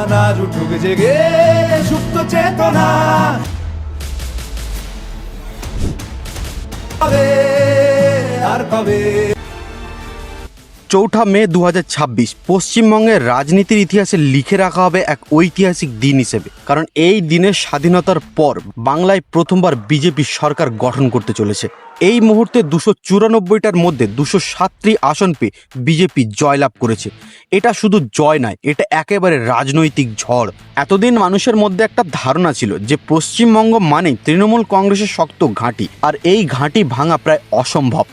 আনাজ উঠুক জেগে সুপ্ত চেতনা কবে আর কবে। 4 মে 2026 পশ্চিমবঙ্গের রাজনীতির ইতিহাসে লিখে রাখা হবে এক ঐতিহাসিক দিন হিসেবে, কারণ এই দিনের স্বাধীনতার পর বাংলায় প্রথমবার বিজেপি সরকার গঠন করতে চলেছে। এই মুহূর্তে 294টার মধ্যে 207টি আসন পেয়ে বিজেপি জয়লাভ করেছে। এটা শুধু জয় নয়, এটা একেবারে রাজনৈতিক ঝড়। এতদিন মানুষের মধ্যে একটা ধারণা ছিল যে পশ্চিমবঙ্গ মানে তৃণমূল কংগ্রেসের শক্ত ঘাঁটি, আর এই ঘাঁটি ভাঙা প্রায় অসম্ভব।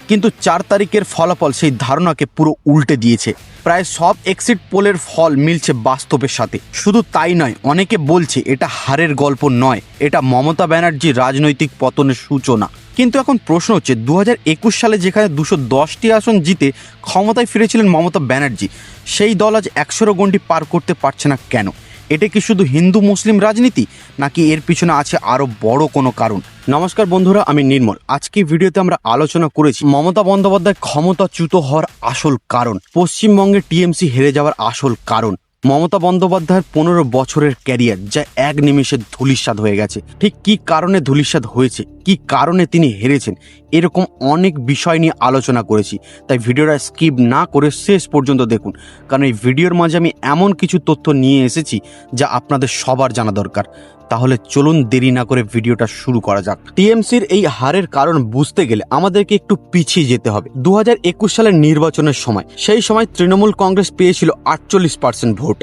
কিন্তু 4 তারিখের ফলাফল সেই ধারণাকে পুরো উল্টে দিয়েছে। প্রায় সব এক্সিট পোলের ফল মিলছে বাস্তবের সাথে। শুধু তাই নয়, অনেকে বলছে এটা হারের গল্প নয়, এটা মমতা ব্যানার্জির রাজনৈতিক পতনের সূচনা। কিন্তু এখন প্রশ্ন হচ্ছে 2021 সালে যেখানে 210টি আসন জিতে ক্ষমতায় ফিরেছিলেন মমতা ব্যানার্জি, সেই দল আজ 100 গণ্ডি পার করতে পারছে না কেন? এটা কি শুধু হিন্দু মুসলিম রাজনীতি, নাকি এর পিছনে আছে আরও বড় কোনো কারণ? নমস্কার বন্ধুরা, আমি নির্মল। আজকে ভিডিওতে আমরা আলোচনা করেছি মমতা বন্দ্যোপাধ্যায় ক্ষমতাচ্যুত হওয়ার আসল কারণ, পশ্চিমবঙ্গে টিএমসি হেরে যাওয়ার আসল কারণ, মমতা বন্দ্যোপাধ্যায়ের 15 বছরের ক্যারিয়ার যা এক নিমেষে ধূলিসাৎ হয়ে গেছে। ঠিক কি কারণে ধূলিসাৎ হয়েছে, কি কারণে তিনি হেরেছেন, এরকম অনেক বিষয় নিয়ে আলোচনা করেছি। তাই ভিডিওটা স্কিপ না করে শেষ পর্যন্ত দেখুন, কারণ এই ভিডিওর মাঝে আমি এমন কিছু তথ্য নিয়ে এসেছি যা আপনাদের সবার জানা দরকার। তাহলে চলুন দেরি না করে ভিডিওটা শুরু করা যাক। টিএমসির এই হারের কারণ বুঝতে গেলে আমাদেরকে একটু পিছিয়ে যেতে হবে 2021 সালের নির্বাচনের সময়। সেই সময় তৃণমূল কংগ্রেস পেয়েছিল 48% ভোট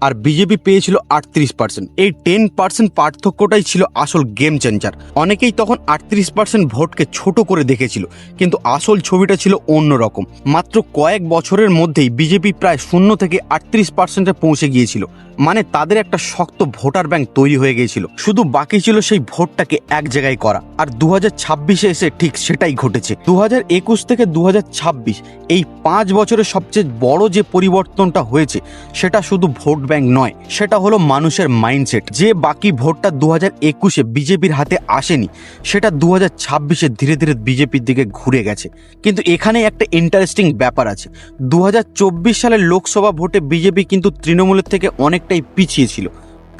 আর বিজেপি পেয়েছিল 38%। এই 10% পার্থক্যটাই ছিল আসল গেম চেঞ্জার। অনেকেই তখন 38% ভোটকে ছোট করে দেখেছিল, কিন্তু আসল ছবিটা ছিল অন্যরকম। মাত্র কয়েক বছরের মধ্যেই বিজেপি প্রায় 0 থেকে 38%-এ পৌঁছে গিয়েছিল। মানে তাদের একটা শক্ত ভোটার ব্যাংক তৈরি হয়ে গিয়েছিল, শুধু বাকি ছিল সেই ভোটটাকে এক জায়গায় করা। আর 2026-এ এসে ঠিক সেটাই ঘটেছে। 2021 থেকে 2026 এই 5 বছরের সবচেয়ে বড় যে পরিবর্তনটা হয়েছে সেটা শুধু ভোট ব্যাংক নয়, সেটা হলো মানুষের মাইন্ডসেট। যে বাকি ভোটটা 2021-এ বিজেপির হাতে আসেনি, সেটা 2026-এ ধীরে ধীরে বিজেপির দিকে ঘুরে গেছে। কিন্তু এখানে একটা ইন্টারেস্টিং ব্যাপার আছে। 2024 সালের লোকসভা ভোটে বিজেপি কিন্তু তৃণমূলের থেকে অনেকটাই পিছিয়ে ছিল।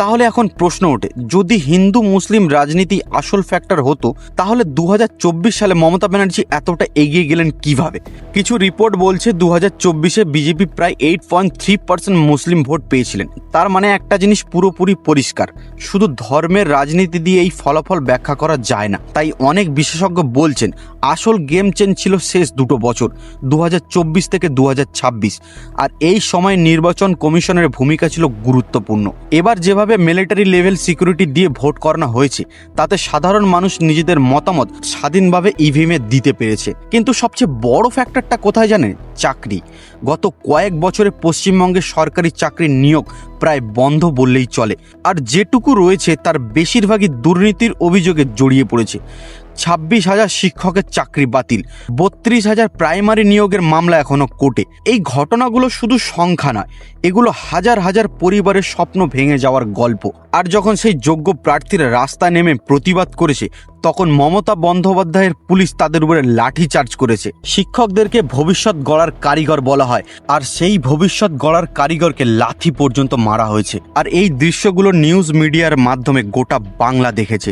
তাহলে এখন প্রশ্ন ওঠে, যদি হিন্দু মুসলিম রাজনীতি আসল ফ্যাক্টর হতো, তাহলে 2024 সালে মমতা ব্যানার্জি এতটা এগিয়ে গেলেন কিভাবে? কিছু রিপোর্ট বলছে 2024-এ বিজেপি প্রায় 8.3% মুসলিম ভোট পেয়েছিলেন। তার মানে একটা জিনিস পুরোপুরি পরিষ্কার, শুধু ধর্মের রাজনীতি দিয়ে এই ফলাফল ব্যাখ্যা করা যায় না। তাই অনেক বিশেষজ্ঞ বলছেন আসল গেম চেঞ্জ ছিল শেষ 2 বছর, 2024 থেকে 2026। আর এই সময় নির্বাচন কমিশনের ভূমিকা ছিল গুরুত্বপূর্ণ। এবার যেভাবে মিলিটারি লেভেল সিকিউরিটি দিয়ে ভোট করানো হয়েছে, তাতে সাধারণ মানুষ নিজেদের মতামত স্বাধীনভাবে ইভিএমে দিতে পেরেছে। কিন্তু সবচেয়ে বড় ফ্যাক্টরটা কোথায় জানেন? চাকরি। গত কয়েক বছরে পশ্চিমবঙ্গে সরকারি চাকরির নিয়োগ প্রায় বন্ধ বললেই চলে, আর যেটুকু রয়েছে তার বেশিরভাগই দুর্নীতির অভিযোগে জড়িয়ে পড়েছে। 26,000 শিক্ষকের চাকরি বাতিল, 32,000 প্রাইমারি নিয়োগের মামলা এখনো কোর্টে। এই ঘটনাগুলো শুধু সংখ্যা নয়, এগুলো হাজার হাজার পরিবারের স্বপ্ন ভেঙে যাওয়ার গল্প। আর যখন সেই যোগ্য প্রার্থীরা রাস্তায় নেমে প্রতিবাদ করেছে, তখন মমতা বন্দ্যোপাধ্যায়ের পুলিশ তাদের উপরে লাঠিচার্জ করেছে। শিক্ষকদেরকে ভবিষ্যৎ গড়ার কারিগর বলা হয়, আর সেই ভবিষ্যৎ গড়ার কারিগরকে লাঠি পর্যন্ত মারা হয়েছে। আর এই দৃশ্যগুলো নিউজ মিডিয়ার মাধ্যমে গোটা বাংলা দেখেছে।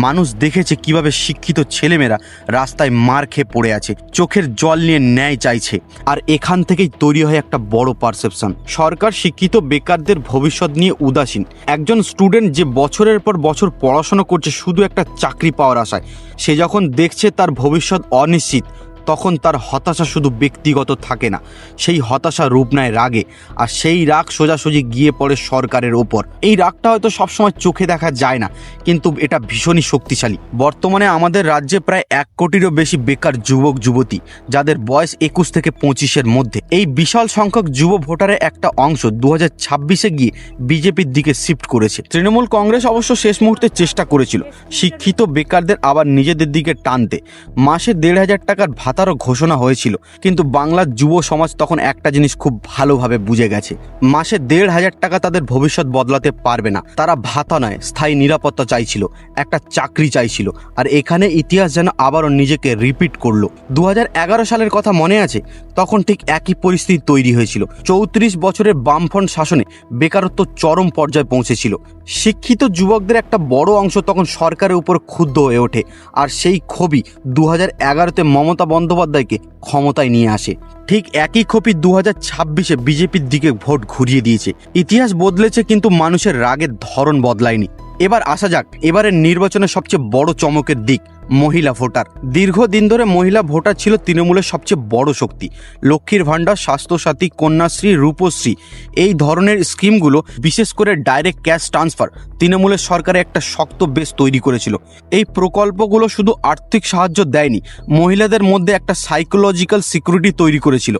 মানুষ দেখেছে কিভাবে শিক্ষিত ছেলেমেয়েরা রাস্তায় মার খেয়ে পড়ে আছে, চোখের জল নিয়ে ন্যায় চাইছে। আর এখান থেকেই তৈরি হয় একটা বড় পারসেপশন, সরকার শিক্ষিত বেকারদের ভবিষ্যৎ নিয়ে উদাসীন। একজন স্টুডেন্ট যে বছরের পর বছর পড়াশোনা করছে শুধু একটা চাকরি পাওয়ার আশায়, সে যখন দেখছে তার ভবিষ্যৎ অনিশ্চিত, তখন তার হতাশা শুধু ব্যক্তিগত থাকে না, সেই হতাশা রূপ নেয় রাগে। আর সেই রাগ সোজাসুজি গিয়ে পড়ে সরকারের ওপর। এই রাগটা হয়তো সবসময় চোখে দেখা যায় না, কিন্তু এটা ভীষণই শক্তিশালী। বর্তমানে আমাদের রাজ্যে প্রায় 1 কোটিরও বেশি বেকার যুবক যুবতী, যাদের বয়স 21 থেকে 25-এর মধ্যে। এই বিশাল সংখ্যক যুব ভোটারের একটা অংশ 2026-এ গিয়ে বিজেপির দিকে শিফট করেছে। তৃণমূল কংগ্রেস অবশ্য শেষ মুহূর্তে চেষ্টা করেছিল শিক্ষিত বেকারদের আবার নিজেদের দিকে টানতে। মাসে 1,500 টাকার ভাতা ভাতারও ঘোষণা হয়েছিল, কিন্তু বাংলার যুব সমাজ তখন একটা জিনিস খুব ভালোভাবে বুঝে গেছে, মাসে 1,500 টাকা তাদের ভবিষ্যৎ বদলাতে পারবে না। তারা ভাতা নয়, স্থায়ী নিরাপত্তা চাইছিল, একটা চাকরি চাইছিল। আর এখানে ইতিহাস যেন আবারও নিজেকে রিপিট করলো। 2011 সালের কথা মনে আছে? তখন ঠিক একই পরিস্থিতি তৈরি হয়েছিল। 34 বছরের বামফ্রন্ট শাসনে বেকারত্ব চরম পর্যায়ে পৌঁছেছিল। শিক্ষিত যুবকদের একটা বড় অংশ তখন সরকারের উপর ক্ষুব্ধ হয়ে ওঠে, আর সেই ক্ষোভই 2011-তে মমতা বন্দ্যোপাধ্যায়কে ক্ষমতায় নিয়ে আসে। ঠিক একই ক্ষোভই 2026-এ বিজেপির দিকে ভোট ঘুরিয়ে দিয়েছে। ইতিহাস বদলেছে, কিন্তু মানুষের রাগের ধরন বদলায়নি। এবার আসা যাক এবারের নির্বাচনের সবচেয়ে বড় চমকের দিক, মহিলা ভোটার। দীর্ঘদিন ধরে মহিলা ভোটার ছিল তৃণমূলের সবচেয়ে বড় শক্তি। লক্ষ্মীর ভাণ্ডার, স্বাস্থ্যসাথী, কন্যাশ্রী, রূপশ্রী, এই ধরনের স্কিমগুলো, বিশেষ করে ডাইরেক্ট ক্যাশ ট্রান্সফার, তৃণমূলের সরকারে একটা শক্ত বেস তৈরি করেছিল। এই প্রকল্পগুলো শুধু আর্থিক সাহায্য দেয়নি, মহিলাদের মধ্যে একটা সাইকোলজিক্যাল সিকিউরিটি তৈরি করেছিল।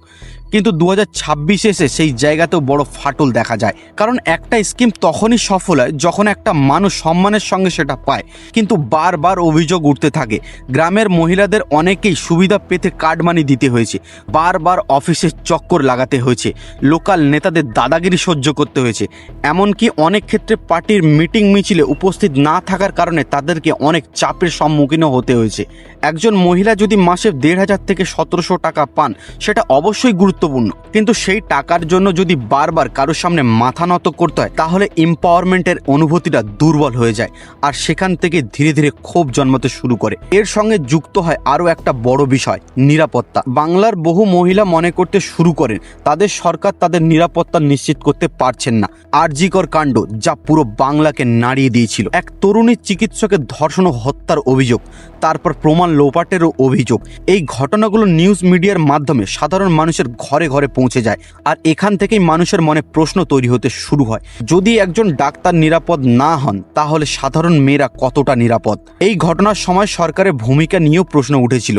কিন্তু 2026 এসে সেই জায়গাতেও বড় ফাটল দেখা যায়। কারণ একটা স্কিম তখনই সফল হয় যখন একটা মানুষ সম্মানের সঙ্গে সেটা পায়, কিন্তু বারবার অভিযোগ উঠতে থাকে। গ্রামের মহিলাদের অনেকেই সুবিধা পেতে কার্ড মানি দিতে হয়েছে, বারবার অফিসে চক্কর লাগাতে হয়েছে, লোকাল নেতাদের দাদাগিরি সহ্য করতে হয়েছে। এমনকি অনেক ক্ষেত্রে পার্টির মিটিং মিছিলে উপস্থিত না থাকার কারণে তাদেরকে অনেক চাপের সম্মুখীনও হতে হয়েছে। একজন মহিলা যদি মাসে 1,500 থেকে 1,700 টাকা পান, সেটা অবশ্যই গুরুত্বপূর্ণ, কিন্তু সেই টাকার জন্য যদি বারবার কারোর সামনে মাথা নত করতে হয়, তাহলে এম্পাওয়ারমেন্টের অনুভূতিটা দুর্বল হয়ে যায়, আর সেখান থেকে ধীরে ধীরে ক্ষোভ জন্মাতে শুরু করে। এর সঙ্গে যুক্ত হয় আরও একটা বড় বিষয়, নিরাপত্তা। বাংলার বহু মহিলা মনে করতে শুরু করেন তাদের সরকার তাদের নিরাপত্তা নিশ্চিত করতে পারছেন না। আরজিকর কাণ্ড, যা পুরো বাংলাকে নাড়িয়ে দিয়েছিল। এক তরুণী চিকিৎসকের ধর্ষণ ও হত্যার অভিযোগ, তারপর প্রমাণ লোপাটেরও অভিযোগ। এই ঘটনাগুলো নিউজ মিডিয়ার মাধ্যমে সাধারণ মানুষের ঘরে ঘরে পৌঁছে যায়, আর এখান থেকেই মানুষের মনে প্রশ্ন তৈরি হতে শুরু হয়, যদি একজন ডাক্তার নিরাপদ না হন, তাহলে সাধারণ মেয়েরা কতটা নিরাপদ? এই ঘটনার সময় সরকারের ভূমিকা নিয়েও প্রশ্ন উঠেছিল,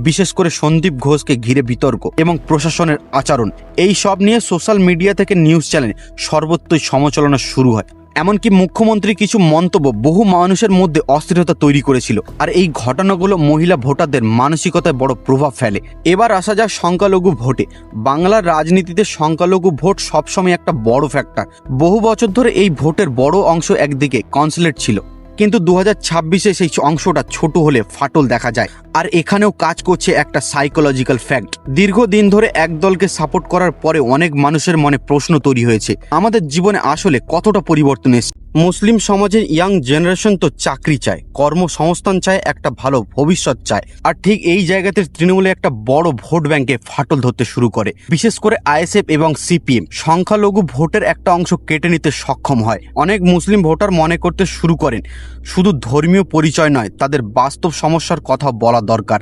বিশেষ করে সন্দীপ ঘোষকে ঘিরে বিতর্ক এবং প্রশাসনের আচরণ। এই সব নিয়ে সোশ্যাল মিডিয়া থেকে নিউজ চ্যানেল সর্বত্রই সমালোচনা শুরু হয়। এমনকি মুখ্যমন্ত্রী কিছু মন্তব্য বহু মানুষের মধ্যে অস্থিরতা তৈরি করেছিল, আর এই ঘটনাগুলো মহিলা ভোটারদের মানসিকতায় বড় প্রভাব ফেলে। এবার আসা যাক সংখ্যালঘু ভোটে। বাংলার রাজনীতিতে সংখ্যালঘু ভোট সবসময় একটা বড় ফ্যাক্টর। বহু বছর ধরে এই ভোটের বড় অংশ একদিকে কনসুলেট ছিল, কিন্তু 2026-এ সেই অংশটা ছোট হলে ফাটল দেখা যায়। আর এখানেও কাজ করছে একটা সাইকোলজিক্যাল ফ্যাক্ট। দীর্ঘদিন ধরে এক দলকে সাপোর্ট করার পরে অনেক মানুষের মনে প্রশ্ন তৈরি হয়েছে, আমাদের জীবনে আসলে কতটা পরিবর্তন এসেছে। মুসলিম সমাজের ইয়াং জেনারেশন তো চাকরি চায়, কর্মসংস্থান চায়, একটা ভালো ভবিষ্যৎ চায়, আর ঠিক এই জায়গাতে তৃণমূলে একটা বড় ভোট ব্যাংকে ফাটল ধরতে শুরু করে। বিশেষ করে আইএসএফ এবং সিপিএম সংখ্যালঘু ভোটের একটা অংশ কেটে নিতে সক্ষম হয়। অনেক মুসলিম ভোটার মনে করতে শুরু করেন শুধু ধর্মীয় পরিচয় নয়, তাদের বাস্তব সমস্যার কথা বলা দরকার।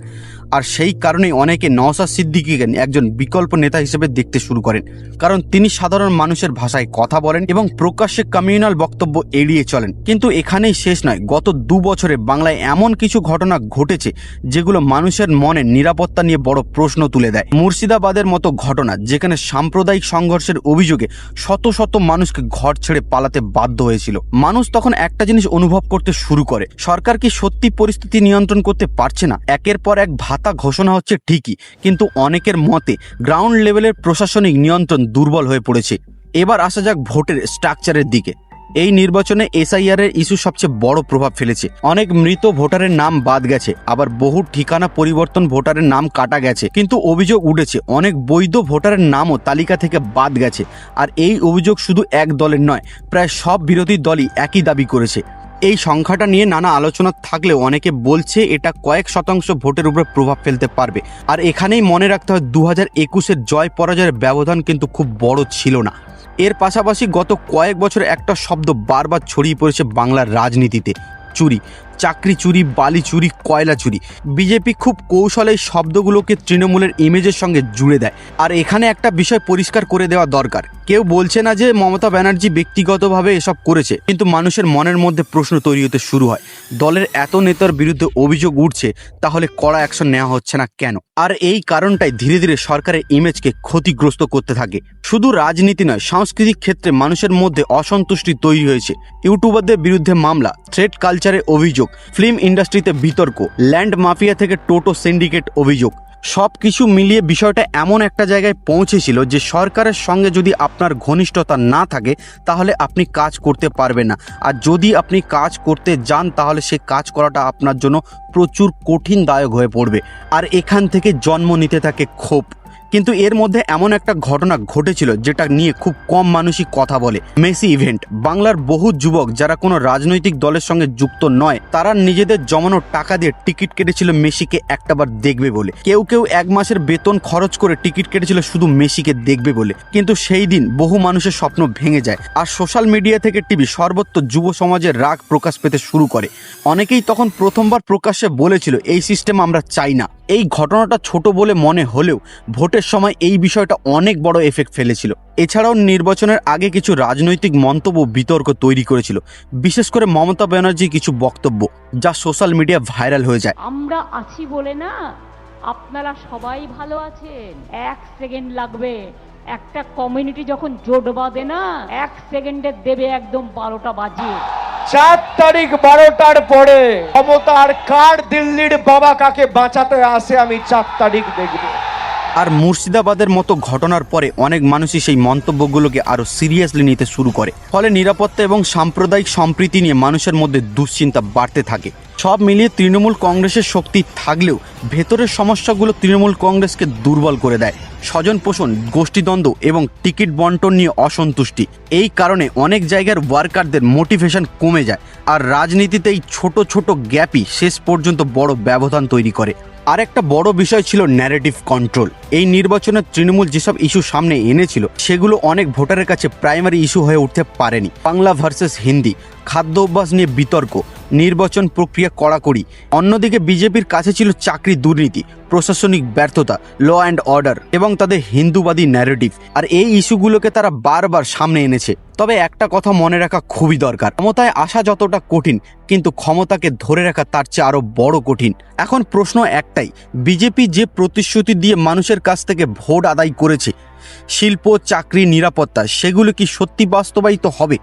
আর সেই কারণেই অনেকে নওশাদ সিদ্দিকীকে একজন বিকল্প নেতা হিসেবে দেখতে শুরু করেন, কারণ তিনি সাধারণ মানুষের ভাষায় কথা বলেন এবং প্রকাশ্যে কমিউনাল বক্তব্য এড়িয়ে চলেন। কিন্তু এখানেই শেষ নয়, গত 2 বছরে বাংলায় এমন কিছু ঘটনা ঘটেছে যেগুলো মানুষের মনে নিরাপত্তা নিয়ে বড় প্রশ্ন তুলে দেয়। মুর্শিদাবাদের মতো ঘটনা, যেখানে সাম্প্রদায়িক সংঘর্ষের অভিযোগে শত শত মানুষকে ঘর ছেড়ে পালাতে বাধ্য হয়েছিল। মানুষ তখন একটা জিনিস অনুভব করতে শুরু করে, সরকার কি সত্যি পরিস্থিতি নিয়ন্ত্রণ করতে পারছে না? একের পর এক ভাতা ঘোষণা হচ্ছে ঠিকই, কিন্তু অনেকের মতে গ্রাউন্ড লেভেলের প্রশাসনিক নিয়ন্ত্রণ দুর্বল হয়ে পড়েছে। এবার আসা যাক ভোটের স্ট্রাকচারের দিকে। এই নির্বাচনে এসআইআর এর ইস্যু সবচেয়ে বড় প্রভাব ফেলেছে। অনেক মৃত ভোটারের নাম বাদ গেছে, আবার বহু ঠিকানা পরিবর্তন ভোটারের নাম কাটা গেছে। কিন্তু অভিযোগ উঠেছে অনেক বৈধ ভোটারের নামও তালিকা থেকে বাদ গেছে। আর এই অভিযোগ শুধু এক দলের নয়, প্রায় সব বিরোধী দলই একই দাবি করেছে। এই সংখ্যাটা নিয়ে নানা আলোচনা থাকলেও অনেকে বলছে এটা কয়েক শতাংশ ভোটের উপরে প্রভাব ফেলতে পারবে। আর এখানেই মনে রাখতে হয় 2021-এর জয় পরাজয়ের ব্যবধান কিন্তু খুব বড় ছিল না। এর পাশাপাশি গত কয়েক বছরে একটা শব্দ বারবার ছড়িয়ে পড়েছে বাংলার রাজনীতিতে, চুরি। চাকরি চুরি, বালি চুরি, কয়লা চুরি। বিজেপি খুব কৌশলে এই শব্দগুলোকে তৃণমূলের ইমেজের সঙ্গে জুড়ে দেয়। আর এখানে একটা বিষয় পরিষ্কার করে দেওয়া দরকার, কেউ বলছে না যে মমতা ব্যানার্জি ব্যক্তিগতভাবে এসব করেছে, কিন্তু মানুষের মনের মধ্যে প্রশ্ন তৈরি হতে শুরু হয়, দলের এত নেতার বিরুদ্ধে অভিযোগ উঠছে, তাহলে কড়া অ্যাকশন নেওয়া হচ্ছে না কেন? আর এই কারণটাই ধীরে ধীরে সরকারের ইমেজকে ক্ষতিগ্রস্ত করতে থাকে। শুধু রাজনীতি নয়, সাংস্কৃতিক ক্ষেত্রে মানুষের মধ্যে অসন্তুষ্টি তৈরি হয়েছে। ইউটিউবারদের বিরুদ্ধে মামলা, থ্রেড কালচারে অভিযোগ, ফিল্ম ইন্ডাস্ট্রিতে বিতর্ক, ল্যান্ড মাফিয়া থেকে টোটো সিন্ডিকেট অভিযোগ। সব কিছু মিলিয়ে বিষয়টা এমন একটা জায়গায় পৌঁছেছিল যে সরকারের সঙ্গে যদি আপনার ঘনিষ্ঠতা না থাকে তাহলে আপনি কাজ করতে পারবেন না, আর যদি আপনি কাজ করতে যান তাহলে সে কাজ করাটা আপনার জন্য প্রচুর কঠিনদায়ক হয়ে পড়বে। আর এখান থেকে জন্ম নিতে থাকে ক্ষোভ। কিন্তু এর মধ্যে এমন একটা ঘটনা ঘটেছিল যেটা নিয়ে খুব কম মানুষই কথা বলে, মেসি ইভেন্ট। বাংলার বহু যুবক যারা কোনো রাজনৈতিক দলের সঙ্গে যুক্ত নয়, তারা নিজেদের জমানো টাকা দিয়ে টিকিট কেটেছিল মেসিকে একটাবার দেখবে বলে। কেউ কেউ 1 মাসের বেতন খরচ করে টিকিট কেটেছিল শুধু মেসিকে দেখবে বলে। কিন্তু সেই দিন বহু মানুষের স্বপ্ন ভেঙে যায়, আর সোশ্যাল মিডিয়া থেকে টিভি সর্বত্র যুব সমাজের রাগ প্রকাশ পেতে শুরু করে। অনেকেই তখন প্রথমবার প্রকাশ্যে বলেছিল এই সিস্টেম আমরা চাই না। এই ঘটনাটা ছোট বলে মনে হলেও ভোটের সময় এই বিষয়টা অনেক বড় এফেক্ট ফেলেছিল। এছাড়াও নির্বাচনের আগে কিছু রাজনৈতিক মন্তব্য বিতর্ক তৈরি করেছিল, বিশেষ করে মমতা ব্যানার্জির কিছু বক্তব্য, যা সোশ্যাল মিডিয়া ভাইরাল হয়ে যায়। আমরা আছি বলে না, আপনারা সবাই ভালো আছেন। 1 সেকেন্ড লাগবে, একটা কমিউনিটি যখন জোট বাঁধে না 1 সেকেন্ডে দেবে একদম 12টা বাজিয়ে। 4 তারিখ 12টার পরে ক্ষমতার কার দিল্লির বাবা কাকে বাঁচাতে আসে আমি 4 তারিখ দেখব। আর মুর্শিদাবাদের মতো ঘটনার পরে অনেক মানুষই সেই মন্তব্যগুলোকে আরো সিরিয়াসলি নিতে শুরু করে, ফলে নিরাপত্তা এবং সাম্প্রদায়িক সম্প্রীতি নিয়ে মানুষের মধ্যে দুশ্চিন্তা বাড়তে থাকে। সব মিলিয়ে তৃণমূল কংগ্রেসের শক্তি থাকলেও ভেতরের সমস্যাগুলো তৃণমূল কংগ্রেসকে দুর্বল করে দেয়। স্বজন পোষণ, গোষ্ঠীদ্বন্দ্ব এবং টিকিট বন্টন নিয়ে অসন্তুষ্টি, এই কারণে অনেক জায়গার ওয়ার্কারদের মোটিভেশন কমে যায়। আর রাজনীতিতে এই ছোট ছোট গ্যাপই শেষ পর্যন্ত বড় ব্যবধান তৈরি করে। আর একটা বড় বিষয় ছিল ন্যারেটিভ কন্ট্রোল। এই নির্বাচনে তৃণমূল যেসব ইস্যু সামনে এনেছিল সেগুলো অনেক ভোটারের কাছে প্রাইমারি ইস্যু হয়ে উঠতে পারেনি। বাংলা ভার্সেস হিন্দি, খাদ্য অভ্যাস নিয়ে বিতর্ক, নির্বাচন প্রক্রিয়া কড়াকড়ি। অন্যদিকে বিজেপির কাছে ছিল চাকরি দুর্নীতি, প্রশাসনিক ব্যর্থতা, ল অ্যান্ড অর্ডার এবং তাদের হিন্দুবাদী ন্যারেটিভ। আর এই ইস্যুগুলোকে তারা বারবার সামনে এনেছে। তবে একটা কথা মনে রাখা খুবই দরকার, ক্ষমতায় আসা যতটা কঠিন, কিন্তু ক্ষমতাকে ধরে রাখা তার চেয়ে আরো বড় কঠিন। এখন প্রশ্ন একটাই, বিজেপি যে প্রতিশ্রুতি দিয়ে মানুষের কাছ থেকে ভোট আদায় করেছে, শিল্প, চাকরি, নিরাপত্তা, সেগুলো কি সত্যি বাস্তবায়িত হবে,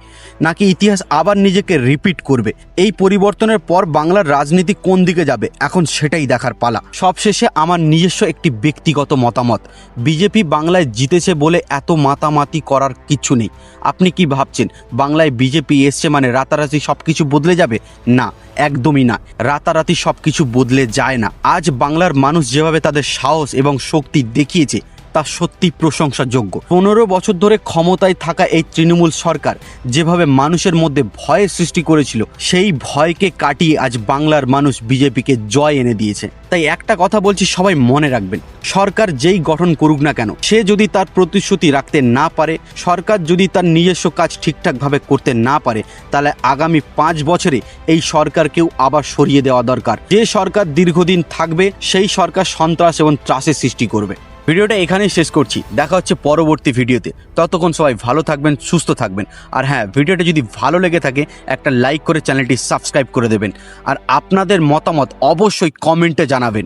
নাকি ইতিহাস আবার নিজেকে রিপিট করবে? এই পরিবর্তনের পর বাংলার রাজনীতি কোন দিকে যাবে, এখন সেটাই দেখার পালা। সবশেষে আমার নিজস্ব একটি ব্যক্তিগত মতামত, বিজেপি বাংলায় জিতেছে বলে এত মাতামাতি করার কিছু নেই। আপনি কি ভাবছেন বাংলায় বিজেপি এসছে মানে রাতারাতি সবকিছু বদলে যাবে? না, একদমই না। রাতারাতি সবকিছু বদলে যায় না। আজ বাংলার মানুষ যেভাবে তাদের সাহস এবং শক্তি দেখিয়েছে তা সত্যি প্রশংসাযোগ্য। 15 বছর ধরে ক্ষমতায় থাকা এই তৃণমূল সরকার যেভাবে মানুষের মধ্যে ভয়ের সৃষ্টি করেছিল, সেই ভয়কে কাটিয়ে আজ বাংলার মানুষ বিজেপিকে জয় এনে দিয়েছে। তাই একটা কথা বলছি, সবাই মনে রাখবেন, সরকার যেই গঠন করুক না কেন, সে যদি তার প্রতিশ্রুতি রাখতে না পারে, সরকার যদি তার নিজস্ব কাজ ঠিকঠাকভাবে করতে না পারে, তাহলে আগামী 5 বছরে এই সরকারকেও আবার সরিয়ে দেওয়া দরকার। যে সরকার দীর্ঘদিন থাকবে সেই সরকার সন্ত্রাস এবং ত্রাসের সৃষ্টি করবে। ভিডিওটা এখানেই শেষ করছি, দেখা হচ্ছে পরবর্তী ভিডিওতে। ততক্ষণ সবাই ভালো থাকবেন, সুস্থ থাকবেন। আর হ্যাঁ, ভিডিওটা যদি ভালো লেগে থাকে একটা লাইক করে চ্যানেলটি সাবস্ক্রাইব করে দেবেন। আর আপনাদের মতামত অবশ্যই কমেন্টে জানাবেন।